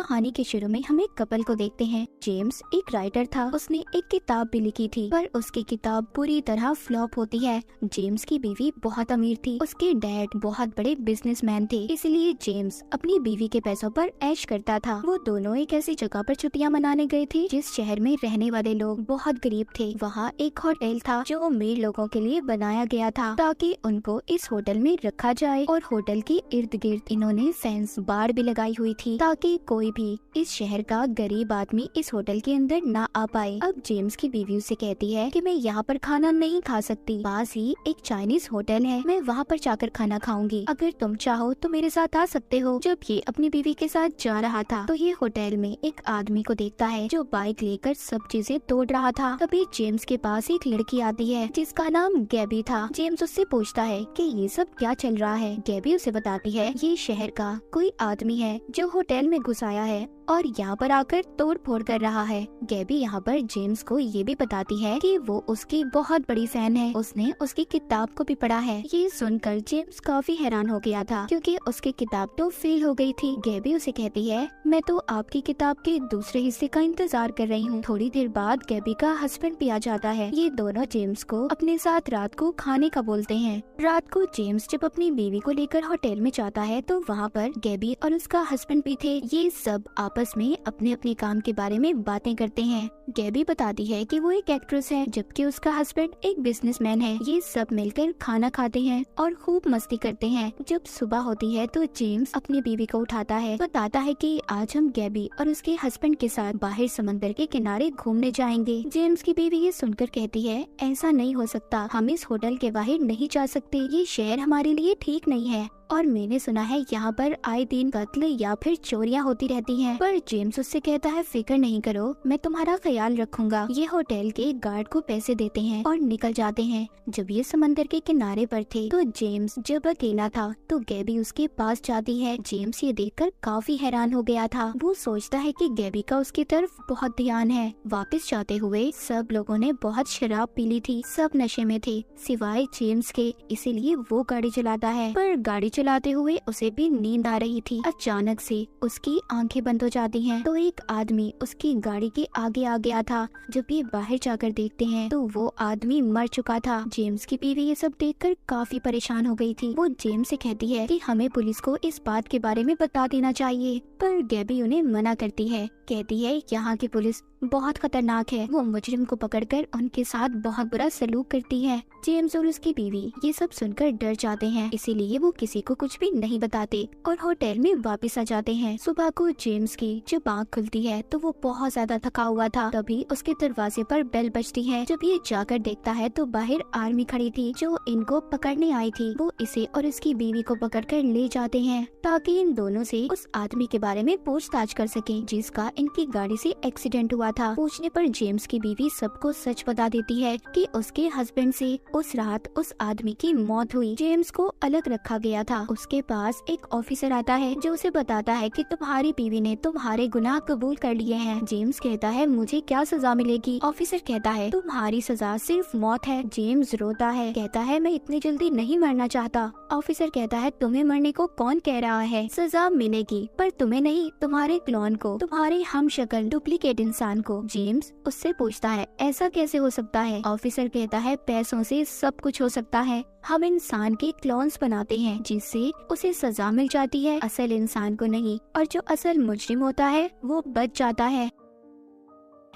कहानी के शुरू में हम एक कपल को देखते हैं। जेम्स एक राइटर था, उसने एक किताब भी लिखी थी, पर उसकी किताब पूरी तरह फ्लॉप होती है। जेम्स की बीवी बहुत अमीर थी, उसके डैड बहुत बड़े बिजनेसमैन थे, इसलिए जेम्स अपनी बीवी के पैसों पर ऐश करता था। वो दोनों एक ऐसी जगह पर छुट्टियां मनाने गए थे जिस शहर में रहने वाले लोग बहुत गरीब थे। वहाँ एक होटल था जो अमीर लोगों के लिए बनाया गया था ताकि उनको इस होटल में रखा जाए, और होटल के इर्द गिर्द इन्होंने फेंस बाड़ भी लगाई हुई थी ताकि कोई भी इस शहर का गरीब आदमी इस होटल के अंदर ना आ पाए। अब जेम्स की बीवी उसे कहती है कि मैं यहाँ पर खाना नहीं खा सकती, पास ही एक चाइनीज होटल है, मैं वहाँ पर जाकर खाना खाऊंगी, अगर तुम चाहो तो मेरे साथ आ सकते हो। जब ये अपनी बीवी के साथ जा रहा था तो ये होटल में एक आदमी को देखता है जो बाइक लेकर सब चीजें तोड़ रहा था। तभी जेम्स के पास एक लड़की आती है जिसका नाम गैबी था। जेम्स उससे पूछता है कि ये सब क्या चल रहा है। गैबी उसे बताती है ये शहर का कोई आदमी है जो होटल में घुस आया है और यहाँ पर आकर तोड़ फोड़ कर रहा है। गैबी यहाँ पर जेम्स को ये भी बताती है कि वो उसकी बहुत बड़ी फैन है, उसने उसकी किताब को भी पढ़ा है। ये सुनकर जेम्स काफी हैरान हो गया था क्योंकि उसकी किताब तो फेल हो गई थी। गैबी उसे कहती है मैं तो आपकी किताब के दूसरे हिस्से का इंतजार कर रही हूँ। थोड़ी देर बाद गैबी का हस्बैंड भी आ जाता है। ये दोनों जेम्स को अपने साथ रात को खाने का बोलते हैं। रात को जेम्स जब अपनी बीवी को लेकर होटल में जाता है तो वहाँ पर गैबी और उसका हस्बैंड भी थे। ये सब आपस में अपने अपने काम के बारे में बातें करते हैं। गैबी बताती है कि वो एक एक्ट्रेस है जबकि उसका हस्बैंड एक बिजनेसमैन है। ये सब मिलकर खाना खाते हैं और खूब मस्ती करते हैं। जब सुबह होती है तो जेम्स अपनी बीवी को उठाता है, बताता है कि आज हम गैबी और उसके हस्बैंड के साथ बाहर समंदर के किनारे घूमने जाएंगे। जेम्स की बीवी ये सुनकर कहती है ऐसा नहीं हो सकता, हम इस होटल के बाहर नहीं जा सकते, ये शहर हमारे लिए ठीक नहीं है और मैंने सुना है यहाँ पर आए दिन कत्ल या फिर चोरियां होती रहती हैं। पर जेम्स उससे कहता है फिक्र नहीं करो, मैं तुम्हारा ख्याल रखूंगा। ये होटल के गार्ड को पैसे देते हैं और निकल जाते हैं। जब ये समंदर के किनारे पर थे तो जेम्स जब अकेला था तो गैबी उसके पास जाती है। जेम्स ये देखकर काफी हैरान हो गया था। वो सोचता है कि गैबी का उसकी तरफ बहुत ध्यान है। वापस जाते हुए सब लोगों ने बहुत शराब पी ली थी, सब नशे में थे सिवाय जेम्स के, इसीलिए वो गाड़ी चलाता है। पर गाड़ी चलाते हुए उसे भी नींद आ रही थी। अचानक से उसकी आंखें बंद हो जाती हैं तो एक आदमी उसकी गाड़ी के आगे आ गया था। जब ये बाहर जाकर देखते हैं तो वो आदमी मर चुका था। जेम्स की बीवी ये सब देखकर काफी परेशान हो गई थी। वो जेम्स से कहती है कि हमें पुलिस को इस बात के बारे में बता देना चाहिए, पर गैबी उन्हें मना करती है, कहती है यहाँ की पुलिस बहुत खतरनाक है, वो मुजरिम को पकड़कर उनके साथ बहुत बुरा सलूक करती है। जेम्स और उसकी बीवी ये सब सुनकर डर जाते हैं, इसीलिए वो किसी को कुछ भी नहीं बताते और होटल में वापस आ जाते हैं। सुबह को जेम्स की जब आँख खुलती है तो वो बहुत ज्यादा थका हुआ था। तभी उसके दरवाजे पर बेल बजती है। जब ये जाकर देखता है तो बाहर आर्मी खड़ी थी जो इनको पकड़ने आई थी। वो इसे और इसकी बीवी को पकड़कर ले जाते हैं ताकि इन दोनों से उस आदमी के बारे में पूछताछ कर सके जिसका इनकी गाड़ी से एक्सीडेंट हुआ था। पूछने पर जेम्स की बीवी सबको सच बता देती है कि उसके हस्बैंड से उस रात उस आदमी की मौत हुई। जेम्स को अलग रखा गया था। उसके पास एक ऑफिसर आता है जो उसे बताता है कि तुम्हारी बीवी ने तुम्हारे गुनाह कबूल कर लिए हैं। जेम्स कहता है मुझे क्या सजा मिलेगी? ऑफिसर कहता है तुम्हारी सजा सिर्फ मौत है। जेम्स रोता है, कहता है मैं इतनी जल्दी नहीं मरना चाहता। ऑफिसर कहता है तुम्हें मरने को कौन कह रहा है, सजा मिलेगी पर तुम्हें नहीं, तुम्हारे क्लोन को, तुम्हारे हमशक्ल डुप्लीकेट इंसान को। जेम्स उससे पूछता है ऐसा कैसे हो सकता है? ऑफिसर कहता है पैसों से सब कुछ हो सकता है, हम इंसान के क्लोन्स बनाते हैं जिससे उसे सजा मिल जाती है, असल इंसान को नहीं, और जो असल मुजरिम होता है वो बच जाता है।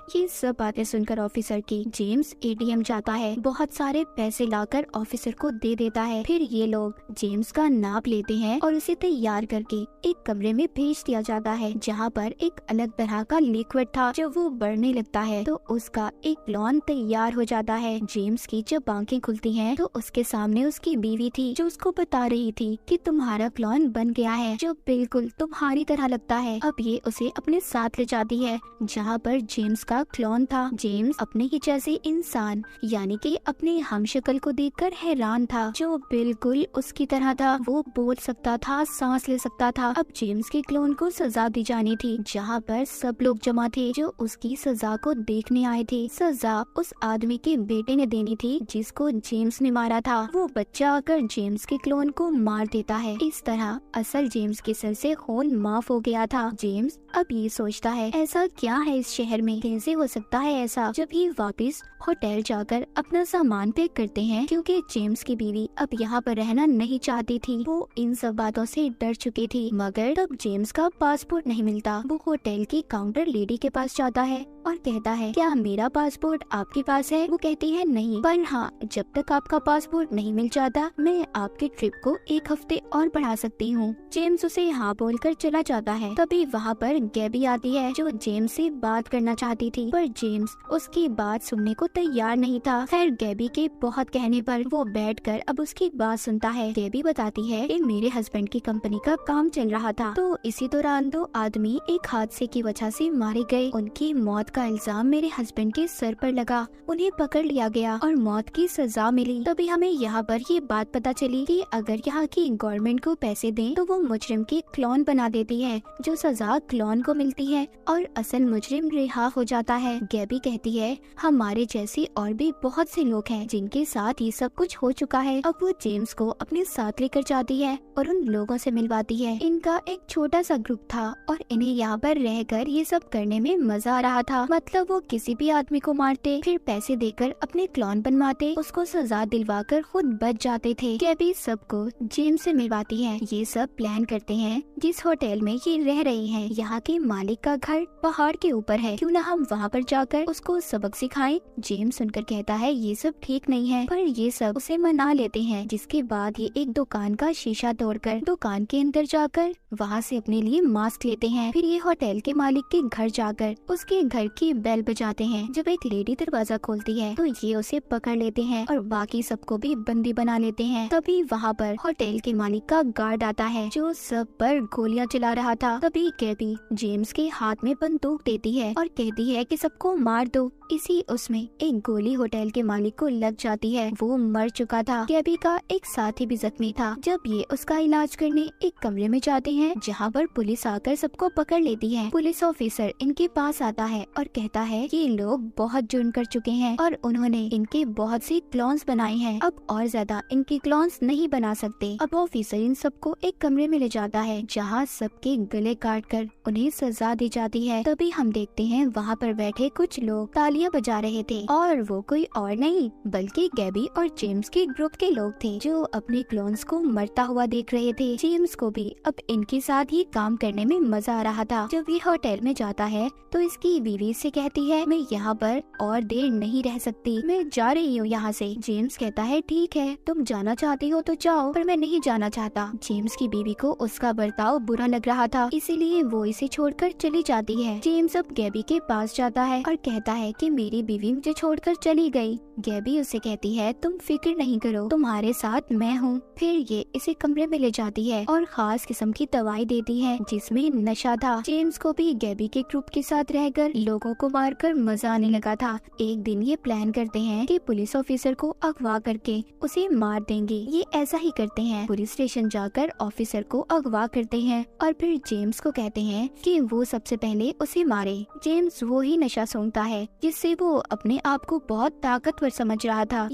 ये सब बातें सुनकर ऑफिसर की जेम्स एटीएम जाता है, बहुत सारे पैसे लाकर ऑफिसर को दे देता है। फिर ये लोग जेम्स का नाप लेते हैं और उसे तैयार करके एक कमरे में भेज दिया जाता है जहाँ पर एक अलग तरह का लिक्विड था। जब वो बढ़ने लगता है तो उसका एक क्लोन तैयार हो जाता है। जेम्स की जब आंखें खुलती हैं तो उसके सामने उसकी बीवी थी जो उसको बता रही थी कि तुम्हारा क्लोन बन गया है जो बिल्कुल तुम्हारी तरह लगता है। अब ये उसे अपने साथ ले जाती है जहाँ पर जेम्स का क्लोन था। जेम्स अपने ही जैसे इंसान यानी कि अपने हमशक्ल को देखकर हैरान था, जो बिल्कुल उसकी तरह था। वो बोल सकता था, सांस ले सकता था। अब जेम्स के क्लोन को सजा दी जानी थी, जहाँ पर सब लोग जमा थे जो उसकी सजा को देखने आए थे। सजा उस आदमी के बेटे ने देनी थी जिसको जेम्स ने मारा था। वो बच्चा आकर जेम्स के क्लोन को मार देता है। इस तरह असल जेम्स के सर से खून माफ हो गया था। जेम्स अब ये सोचता है ऐसा क्या है इस शहर में, कैसे हो सकता है ऐसा। जब ये वापस होटल जाकर अपना सामान पैक करते हैं, क्योंकि जेम्स की बीवी अब यहाँ पर रहना नहीं चाहती थी। वो इन सब बातों से डर चुकी थी, मगर तब जेम्स का पासपोर्ट नहीं मिलता। वो होटल की काउंटर लेडी के पास जाता है और कहता है, क्या मेरा पासपोर्ट आपके पास है? वो कहती है नहीं, पर हाँ, जब तक आपका पासपोर्ट नहीं मिल जाता मैं आपके ट्रिप को 1 हफ्ते और बढ़ा सकती हूँ। जेम्स उसे हाँ बोलकर चला जाता है। तभी वहाँ पर गैबी आती है जो जेम्स से बात करना चाहती थी, पर जेम्स उसकी बात सुनने को तैयार नहीं था। खैर गैबी के बहुत कहने पर वो बैठकर अब उसकी बात सुनता है। गैबी बताती है कि मेरे हस्बैंड की कंपनी का काम चल रहा था, तो इसी दौरान 2 आदमी एक हादसे की वजह से मारे गए। उनकी मौत का इल्जाम मेरे हस्बैंड के सर पर लगा, उन्हें पकड़ लिया गया और मौत की सजा मिली। तभी हमें यहाँ पर ये बात पता चली कि अगर यहाँ की गवर्नमेंट को पैसे दें तो वो मुजरिम के क्लोन बना देती है, जो सजा क्लोन को मिलती है और असल मुजरिम रिहा हो जाता है। गैबी कहती है हमारे जैसे और भी बहुत से लोग हैं जिनके साथ ये सब कुछ हो चुका है। अब वो जेम्स को अपने साथ लेकर जाती है और उन लोगों से मिलवाती है। इनका एक छोटा सा ग्रुप था और इन्हें यहाँ पर रहकर ये सब करने में मजा आ रहा था। मतलब वो किसी भी आदमी को मारते, फिर पैसे देकर अपने क्लोन बनवाते, उसको सजा दिलवाकर खुद बच जाते थे। गैबी सबको जेम्स से मिलवाती है। ये सब प्लान करते हैं जिस होटल में ये रह रहे हैं, यहाँ के मालिक का घर पहाड़ के ऊपर है, क्यों ना हम वहाँ पर जाकर उसको सबक सिखाएं। जेम्स सुनकर कहता है ये सब ठीक नहीं है, पर ये सब उसे मना लेते हैं। जिसके बाद ये एक दुकान का शीशा तोड़कर दुकान के अंदर जाकर वहाँ से अपने लिए मास्क लेते हैं। फिर ये होटल के मालिक के घर जाकर उसके घर की बेल बजाते हैं। जब एक लेडी दरवाजा खोलती है तो ये उसे पकड़ लेते हैं और बाकी सबको भी बंदी बना लेते हैं। तभी वहाँ पर होटल के मालिक का गार्ड आता है जो सब पर गोलियां चला रहा था। तभी गैबी जेम्स के हाथ में बंदूक देती है और कहती है कि सबको मार दो। इसी उसमें एक गोली होटल के मालिक को लग जाती है, वो मर चुका था। गैबी का एक साथी भी जख्मी था। जब ये उसका इलाज करने एक कमरे में जाते हैं जहाँ पर पुलिस आकर सबको पकड़ लेती है। पुलिस ऑफिसर इनके पास आता है और कहता है कि ये लोग बहुत जुर्म कर चुके हैं और उन्होंने इनके बहुत सी क्लोन्स बनाए हैं, अब और ज्यादा इनके क्लोन्स नहीं बना सकते। अब ऑफिसर इन सबको एक कमरे में ले जाता है जहाँ सबके गले काट कर उन्हें सजा दी जाती है। तभी हम देखते हैं वहाँ पर बैठे कुछ लोग तालियां बजा रहे थे और वो कोई और नहीं बल्कि गैबी और जेम्स के ग्रुप के लोग थे जो अपने क्लोन्स को मरता हुआ देख रहे थे। जेम्स को भी अब इनके साथ ही काम करने में मजा आ रहा था। जब ये होटल में जाता है तो इसकी बीवी से कहती है मैं यहाँ पर और देर नहीं रह सकती, मैं जा रही हूँ यहाँ से। जेम्स कहता है ठीक है, तुम जाना चाहती हो तो जाओ, पर मैं नहीं जाना चाहता। जेम्स की बीवी को उसका बर्ताव बुरा लग रहा था, इसीलिए वो इसे छोड़कर चली जाती है। जेम्स अब गैबी के पास जाता है और कहता है कि मेरी बीवी मुझे छोड़कर चली गई। गैबी उसे कहती है तुम फिक्र नहीं करो, तुम्हारे साथ मैं हूँ। फिर ये इसे कमरे में ले जाती है और खास किस्म की दवाई देती है जिसमें नशा था। जेम्स को भी गैबी के ग्रुप के साथ रहकर लोगों को मारकर मजा आने लगा था। एक दिन ये प्लान करते हैं कि पुलिस ऑफिसर को अगवा करके उसे मार देंगे। ये ऐसा ही करते हैं, पुलिस स्टेशन जाकर ऑफिसर को अगवा करते हैं और फिर जेम्स को कहते हैं कि वो सबसे पहले उसे मारे। जेम्स वो ही नशा सूंघता है जिससे वो अपने आप को बहुत ताकतवर समझ रहा था।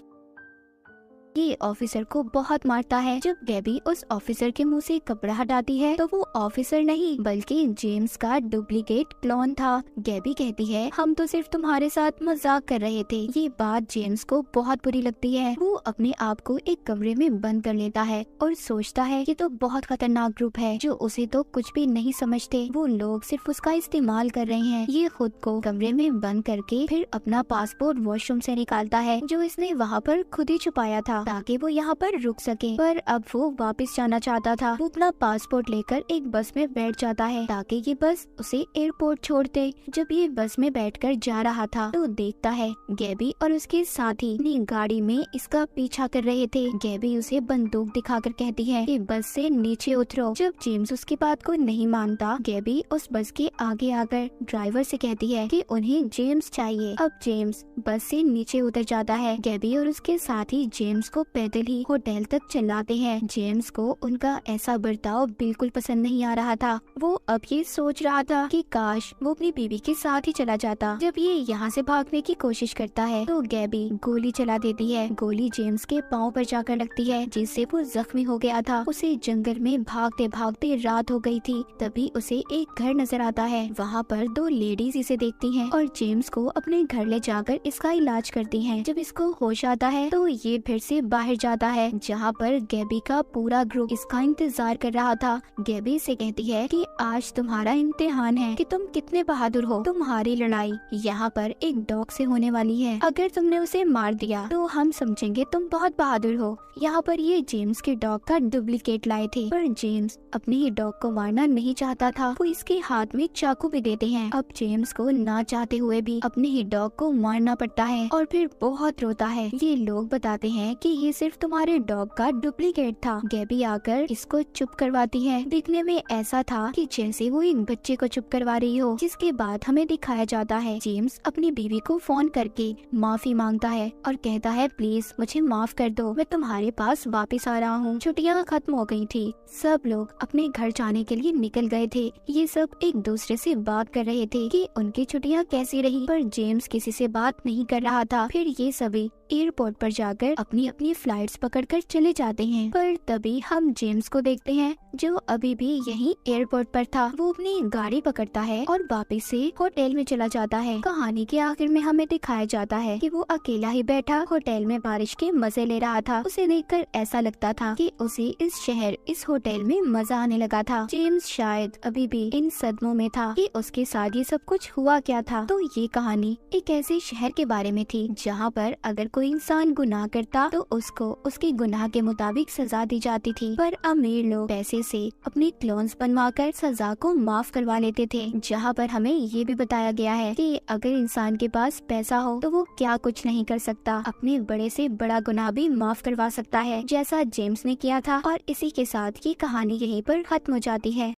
ये ऑफिसर को बहुत मारता है। जब गैबी उस ऑफिसर के मुंह से कपड़ा हटाती है तो वो ऑफिसर नहीं बल्कि जेम्स का डुप्लीकेट क्लोन था। गैबी कहती है हम तो सिर्फ तुम्हारे साथ मजाक कर रहे थे। ये बात जेम्स को बहुत बुरी लगती है। वो अपने आप को एक कमरे में बंद कर लेता है और सोचता है ये तो बहुत खतरनाक ग्रुप है जो उसे तो कुछ भी नहीं समझते, वो लोग सिर्फ उसका इस्तेमाल कर रहे हैं। ये खुद को कमरे में बंद करके फिर अपना पासपोर्ट वॉशरूम से निकालता है जो इसने वहाँ पर खुद ही छुपाया था। था ताकि वो यहाँ पर रुक सके, पर अब वो वापस जाना चाहता था। वो अपना पासपोर्ट लेकर एक बस में बैठ जाता है ताकि ये बस उसे एयरपोर्ट छोड़ दे। जब ये बस में बैठकर जा रहा था तो देखता है गैबी और उसके साथी अपनी गाड़ी में इसका पीछा कर रहे थे। गैबी उसे बंदूक दिखाकर कहती है कि बस से नीचे उतरो। जब जेम्स उसकी बात को नहीं मानता, गैबी उस बस के आगे आकर ड्राइवर से कहती है कि उन्हें जेम्स चाहिए। अब जेम्स बस से नीचे उतर जाता है। गैबी और उसके साथी जेम्स को पैदल ही होटल तक चलाते हैं। जेम्स को उनका ऐसा बर्ताव बिल्कुल पसंद नहीं आ रहा था। वो अब ये सोच रहा था कि काश वो अपनी बीवी के साथ ही चला जाता। जब ये यहाँ से भागने की कोशिश करता है तो गैबी गोली चला देती है। गोली जेम्स के पाँव पर जाकर लगती है, जिससे वो जख्मी हो गया था। उसे जंगल में भागते भागते रात हो गई थी। तभी उसे एक घर नजर आता है। वहाँ पर दो लेडीज इसे देखती हैं और जेम्स को अपने घर ले जाकर इसका इलाज करती हैं। जब इसको होश आता है तो ये फिर से बाहर जाता है, जहाँ पर गैबी का पूरा ग्रुप इसका इंतजार कर रहा था। गैबी से कहती है कि आज तुम्हारा इम्तिहान है कि तुम कितने बहादुर हो। तुम्हारी लड़ाई यहाँ पर एक डॉग से होने वाली है। अगर तुमने उसे मार दिया तो हम समझेंगे तुम बहुत बहादुर हो। यहाँ पर ये जेम्स के डॉग का डुप्लीकेट लाए थे, पर जेम्स अपने ही डॉग को मारना नहीं चाहता था। वो इसके हाथ में चाकू भी देते हैं। अब जेम्स को ना चाहते हुए भी अपने ही डॉग को मारना पड़ता है और फिर बहुत रोता है। ये लोग बताते हैं कि ये सिर्फ तुम्हारे डॉग का डुप्लीकेट था। गैबी आकर इसको चुप करवाती है। दिखने में ऐसा था कि जैसे वो एक बच्चे को चुप करवा रही हो। जिसके बाद हमें दिखाया जाता है जेम्स अपनी बीवी को फोन करके माफी मांगता है और कहता है प्लीज मुझे माफ कर दो, मैं तुम्हारे पास वापस आ रहा हूँ। छुट्टियाँ खत्म हो गई थी। सब लोग अपने घर जाने के लिए निकल गए थे। ये सब एक दूसरे से बात कर रहे थे कि उनकी छुट्टियाँ कैसी रही, पर जेम्स किसी से बात नहीं कर रहा था। फिर ये सभी एयरपोर्ट पर जाकर अपनी अपनी फ्लाइट्स पकड़कर चले जाते हैं। पर तभी हम जेम्स को देखते हैं जो अभी भी यहीं एयरपोर्ट पर था। वो अपनी गाड़ी पकड़ता है और वापस से होटल में चला जाता है। कहानी के आखिर में हमें दिखाया जाता है कि वो अकेला ही बैठा होटल में बारिश के मजे ले रहा था। उसे देखकर ऐसा लगता था कि उसे इस शहर, इस होटल में मजा आने लगा था। जेम्स शायद अभी भी इन सदमों में था कि उसके साथ ये सब कुछ हुआ क्या था। तो ये कहानी एक ऐसे शहर के बारे में थी जहाँ पर अगर कोई इंसान गुनाह करता तो उसको उसके गुनाह के मुताबिक सजा दी जाती थी। पर अमीर लोग पैसे से अपने क्लोन्स बनवाकर सजा को माफ करवा लेते थे। जहाँ पर हमें ये भी बताया गया है कि अगर इंसान के पास पैसा हो तो वो क्या कुछ नहीं कर सकता, अपने बड़े से बड़ा गुनाह भी माफ करवा सकता है, जैसा जेम्स ने किया था। और इसी के साथ ये कहानी यहीं पर खत्म हो जाती है।